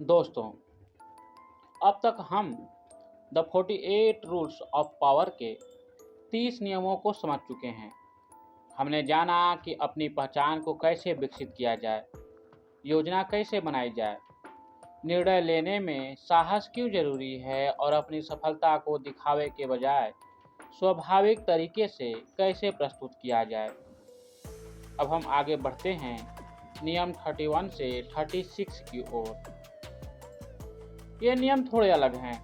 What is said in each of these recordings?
दोस्तों, अब तक हम द 48 रूल्स ऑफ पावर के 30 नियमों को समझ चुके हैं। हमने जाना कि अपनी पहचान को कैसे विकसित किया जाए, योजना कैसे बनाई जाए, निर्णय लेने में साहस क्यों जरूरी है और अपनी सफलता को दिखावे के बजाय स्वाभाविक तरीके से कैसे प्रस्तुत किया जाए। अब हम आगे बढ़ते हैं नियम 31 से 36 की ओर। ये नियम थोड़े अलग हैं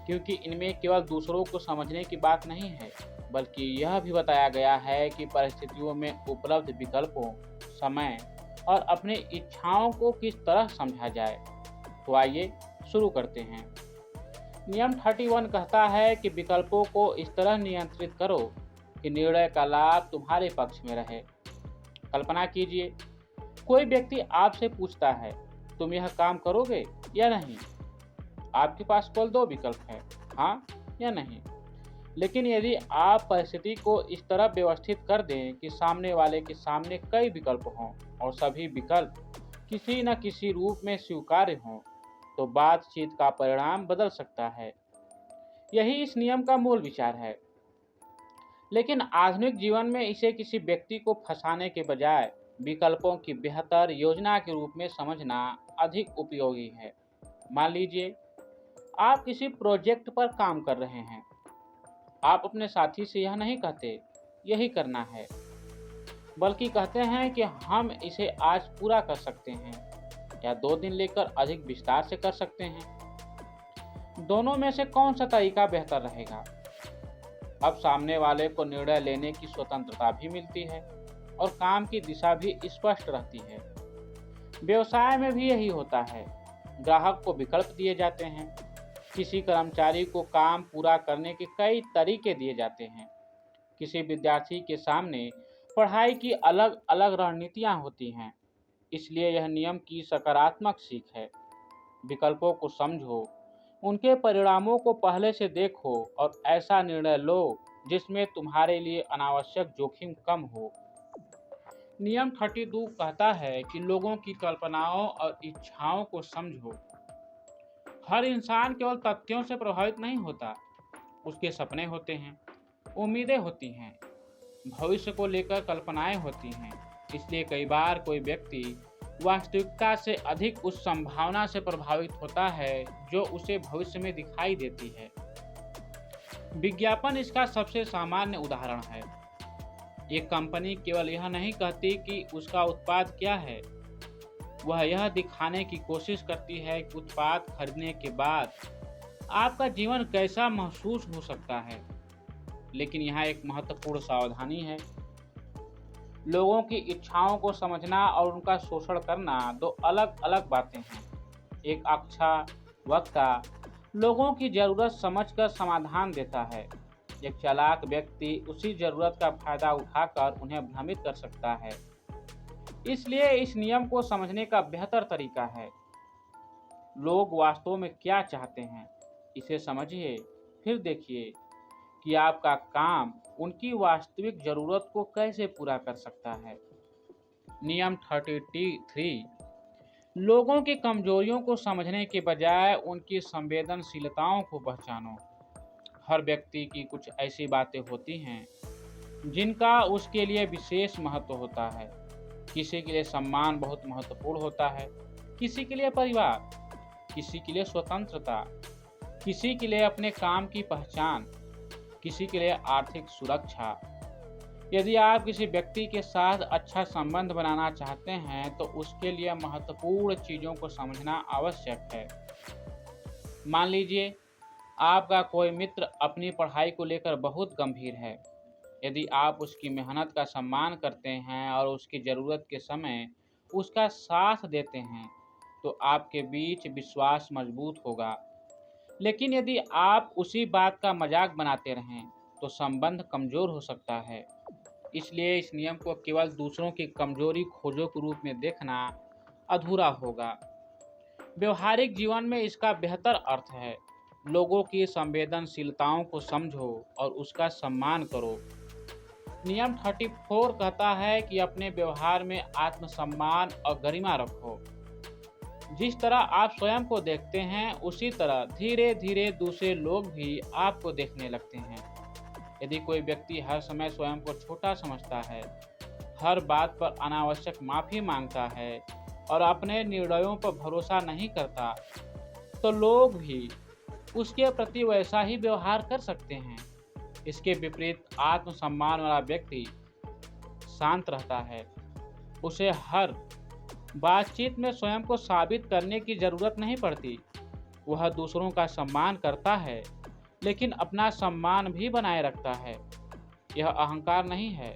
क्योंकि इनमें केवल दूसरों को समझने की बात नहीं है, बल्कि यह भी बताया गया है कि परिस्थितियों में उपलब्ध विकल्पों, समय और अपनी इच्छाओं को किस तरह समझा जाए। तो आइए शुरू करते हैं। नियम 31 कहता है कि विकल्पों को इस तरह नियंत्रित करो कि निर्णय का लाभ तुम्हारे पक्ष में रहे। कल्पना कीजिए, कोई व्यक्ति आपसे पूछता है, तुम यह काम करोगे या नहीं। आपके पास केवल दो विकल्प हैं, हाँ या नहीं। लेकिन यदि आप परिस्थिति को इस तरह व्यवस्थित कर दें कि सामने वाले के सामने कई विकल्प हों और सभी विकल्प किसी न किसी रूप में स्वीकार्य हों, तो बातचीत का परिणाम बदल सकता है। यही इस नियम का मूल विचार है। लेकिन आधुनिक जीवन में इसे किसी व्यक्ति को फंसाने के बजाय विकल्पों की बेहतर योजना के रूप में समझना अधिक उपयोगी है। मान लीजिए, आप किसी प्रोजेक्ट पर काम कर रहे हैं। आप अपने साथी से यह नहीं कहते यही करना है, बल्कि कहते हैं कि हम इसे आज पूरा कर सकते हैं या 2 दिन लेकर अधिक विस्तार से कर सकते हैं। दोनों में से कौन सा तरीका बेहतर रहेगा? अब सामने वाले को निर्णय लेने की स्वतंत्रता भी मिलती है और काम की दिशा भी स्पष्ट रहती है। व्यवसाय में भी यही होता है। ग्राहक को विकल्प दिए जाते हैं। किसी कर्मचारी को काम पूरा करने के कई तरीके दिए जाते हैं। किसी विद्यार्थी के सामने पढ़ाई की अलग अलग रणनीतियाँ होती हैं। इसलिए यह नियम की सकारात्मक सीख है। विकल्पों को समझो, उनके परिणामों को पहले से देखो और ऐसा निर्णय लो जिसमें तुम्हारे लिए अनावश्यक जोखिम कम हो। नियम 32 कहता है कि लोगों की कल्पनाओं और इच्छाओं को समझो। हर इंसान केवल तथ्यों से प्रभावित नहीं होता, उसके सपने होते हैं, उम्मीदें होती हैं, भविष्य को लेकर कल्पनाएं होती हैं। इसलिए कई बार कोई व्यक्ति वास्तविकता से अधिक उस संभावना से प्रभावित होता है जो उसे भविष्य में दिखाई देती है। विज्ञापन इसका सबसे सामान्य उदाहरण है। एक कंपनी केवल यह नहीं कहती कि उसका उत्पाद क्या है, वह यह दिखाने की कोशिश करती है कि उत्पाद खरीदने के बाद आपका जीवन कैसा महसूस हो सकता है। लेकिन यहाँ एक महत्वपूर्ण सावधानी है। लोगों की इच्छाओं को समझना और उनका शोषण करना दो अलग अलग बातें हैं। एक अच्छा वक्ता लोगों की ज़रूरत समझकर समाधान देता है। एक चालाक व्यक्ति उसी ज़रूरत का फायदा उठाकर उन्हें भ्रमित कर सकता है। इसलिए इस नियम को समझने का बेहतर तरीका है, लोग वास्तव में क्या चाहते हैं। इसे समझिए, फिर देखिए कि आपका काम उनकी वास्तविक ज़रूरत को कैसे पूरा कर सकता है। नियम 33, लोगों की कमजोरियों को समझने के बजाय उनकी संवेदनशीलताओं को पहचानो। हर व्यक्ति की कुछ ऐसी बातें होती हैं जिनका उसके लिए विशेष महत्व होता है। किसी के लिए सम्मान बहुत महत्वपूर्ण होता है, किसी के लिए परिवार, किसी के लिए स्वतंत्रता, किसी के लिए अपने काम की पहचान, किसी के लिए आर्थिक सुरक्षा। यदि आप किसी व्यक्ति के साथ अच्छा संबंध बनाना चाहते हैं तो उसके लिए महत्वपूर्ण चीज़ों को समझना आवश्यक है। मान लीजिए, आपका कोई मित्र अपनी पढ़ाई को लेकर बहुत गंभीर है। यदि आप उसकी मेहनत का सम्मान करते हैं और उसकी ज़रूरत के समय उसका साथ देते हैं तो आपके बीच विश्वास मजबूत होगा। लेकिन यदि आप उसी बात का मजाक बनाते रहें तो संबंध कमज़ोर हो सकता है। इसलिए इस नियम को केवल दूसरों की कमजोरी खोजों के रूप में देखना अधूरा होगा। व्यवहारिक जीवन में इसका बेहतर अर्थ है, लोगों की संवेदनशीलताओं को समझो और उसका सम्मान करो। नियम 34 कहता है कि अपने व्यवहार में आत्मसम्मान और गरिमा रखो। जिस तरह आप स्वयं को देखते हैं उसी तरह धीरे धीरे दूसरे लोग भी आपको देखने लगते हैं। यदि कोई व्यक्ति हर समय स्वयं को छोटा समझता है, हर बात पर अनावश्यक माफ़ी मांगता है और अपने निर्णयों पर भरोसा नहीं करता, तो लोग भी उसके प्रति वैसा ही व्यवहार कर सकते हैं। इसके विपरीत आत्मसम्मान वाला व्यक्ति शांत रहता है। उसे हर बातचीत में स्वयं को साबित करने की जरूरत नहीं पड़ती। वह दूसरों का सम्मान करता है, लेकिन अपना सम्मान भी बनाए रखता है। यह अहंकार नहीं है।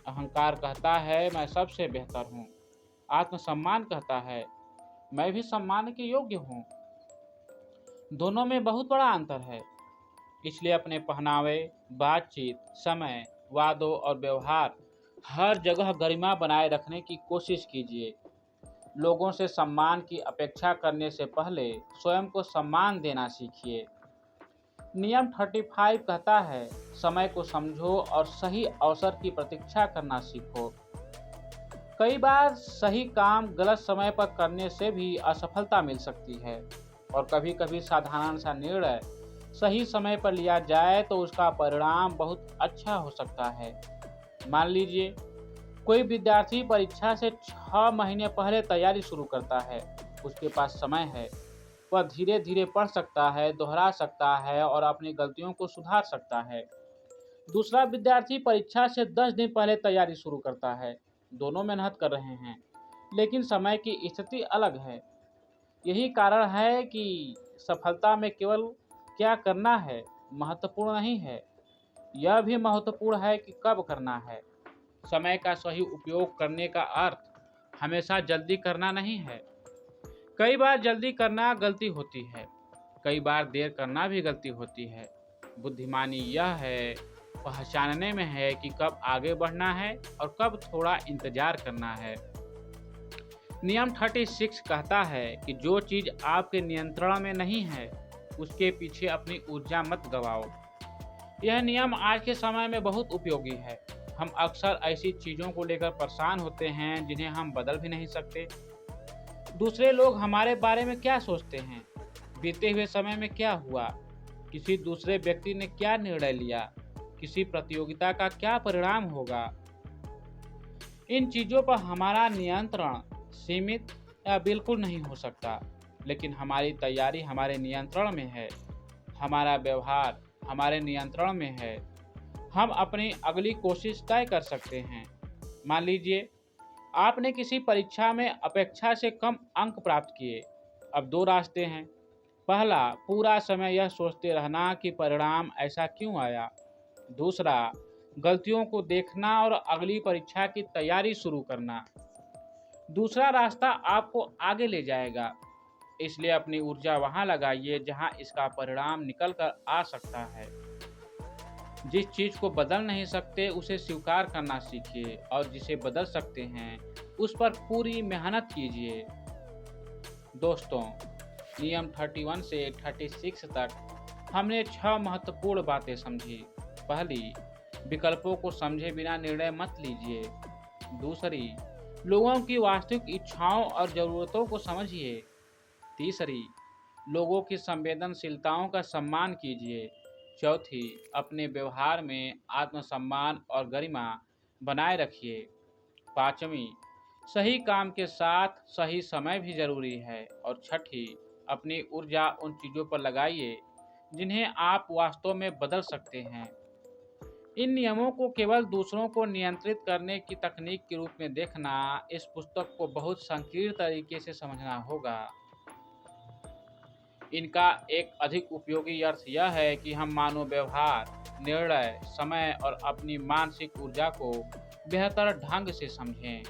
अहंकार कहता है मैं सबसे बेहतर हूँ। आत्मसम्मान कहता है मैं भी सम्मान के योग्य हूँ। दोनों में बहुत बड़ा अंतर है। इसलिए अपने पहनावे, बातचीत, समय, वादों और व्यवहार हर जगह गरिमा बनाए रखने की कोशिश कीजिए। लोगों से सम्मान की अपेक्षा करने से पहले स्वयं को सम्मान देना सीखिए। नियम 35 कहता है समय को समझो और सही अवसर की प्रतीक्षा करना सीखो। कई बार सही काम गलत समय पर करने से भी असफलता मिल सकती है और कभी कभी साधारण सा निर्णय सही समय पर लिया जाए तो उसका परिणाम बहुत अच्छा हो सकता है। मान लीजिए कोई विद्यार्थी परीक्षा से 6 महीने पहले तैयारी शुरू करता है। उसके पास समय है। वह धीरे धीरे पढ़ सकता है, दोहरा सकता है और अपनी गलतियों को सुधार सकता है। दूसरा विद्यार्थी परीक्षा से 10 दिन पहले तैयारी शुरू करता है। दोनों मेहनत कर रहे हैं, लेकिन समय की स्थिति अलग है। यही कारण है कि सफलता में केवल क्या करना है महत्वपूर्ण नहीं है, यह भी महत्वपूर्ण है कि कब करना है। समय का सही उपयोग करने का अर्थ हमेशा जल्दी करना नहीं है। कई बार जल्दी करना गलती होती है, कई बार देर करना भी गलती होती है। बुद्धिमानी यह है पहचानने में है कि कब आगे बढ़ना है और कब थोड़ा इंतजार करना है। नियम 36 कहता है कि जो चीज़ आपके नियंत्रण में नहीं है उसके पीछे अपनी ऊर्जा मत गवाओ। यह नियम आज के समय में बहुत उपयोगी है। हम अक्सर ऐसी चीज़ों को लेकर परेशान होते हैं जिन्हें हम बदल भी नहीं सकते। दूसरे लोग हमारे बारे में क्या सोचते हैं, बीते हुए समय में क्या हुआ, किसी दूसरे व्यक्ति ने क्या निर्णय लिया, किसी प्रतियोगिता का क्या परिणाम होगा। इन चीज़ों पर हमारा नियंत्रण सीमित या बिल्कुल नहीं हो सकता, लेकिन हमारी तैयारी हमारे नियंत्रण में है। हमारा व्यवहार हमारे नियंत्रण में है। हम अपनी अगली कोशिश तय कर सकते हैं। मान लीजिए आपने किसी परीक्षा में अपेक्षा से कम अंक प्राप्त किए। अब दो रास्ते हैं। पहला, पूरा समय यह सोचते रहना कि परिणाम ऐसा क्यों आया। दूसरा, गलतियों को देखना और अगली परीक्षा की तैयारी शुरू करना। दूसरा रास्ता आपको आगे ले जाएगा, इसलिए अपनी ऊर्जा वहां लगाइए जहां इसका परिणाम निकल कर आ सकता है। जिस चीज़ को बदल नहीं सकते उसे स्वीकार करना सीखिए और जिसे बदल सकते हैं उस पर पूरी मेहनत कीजिए। दोस्तों, नियम 31 से 36 तक हमने 6 महत्वपूर्ण बातें समझी। पहली, विकल्पों को समझे बिना निर्णय मत लीजिए। दूसरी, लोगों की वास्तविक इच्छाओं और ज़रूरतों को समझिए। तीसरी, लोगों की संवेदनशीलताओं का सम्मान कीजिए। चौथी, अपने व्यवहार में आत्मसम्मान और गरिमा बनाए रखिए। पाँचवीं, सही काम के साथ सही समय भी जरूरी है। और छठी, अपनी ऊर्जा उन चीज़ों पर लगाइए जिन्हें आप वास्तव में बदल सकते हैं। इन नियमों को केवल दूसरों को नियंत्रित करने की तकनीक के रूप में देखना, इस पुस्तक को बहुत संकीर्ण तरीके से समझना होगा। इनका एक अधिक उपयोगी अर्थ यह है कि हम मानव व्यवहार, निर्णय, समय और अपनी मानसिक ऊर्जा को बेहतर ढंग से समझें।